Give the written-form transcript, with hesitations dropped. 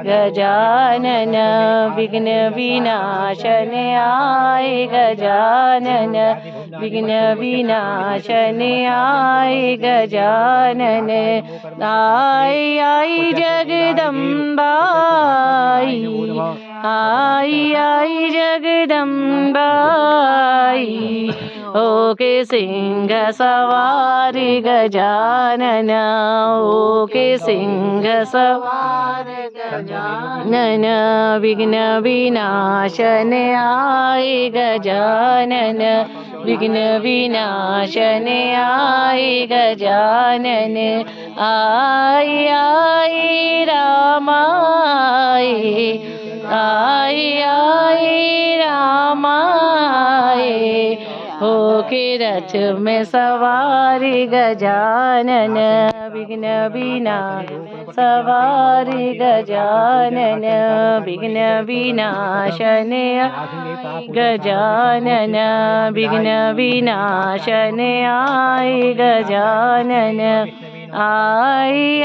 गजानन विघ्न विनाशन आए गजानन विघ्न विनाशन आए गजानन आई आई जगदम्बाई आई जगदम्बाई ओके सिंह सवारी गजानन ओके सिंह सवार गजानन विघ्न विनाशन आए गजानन विघ्न विनाशन आए गजानन आई आई रामाई आई रामाई होके रथ में सवारी गजानन विघ्न सवारी गजानन विघ्न विनाशन गजानन विघ्न विनाशन आए गजानन आई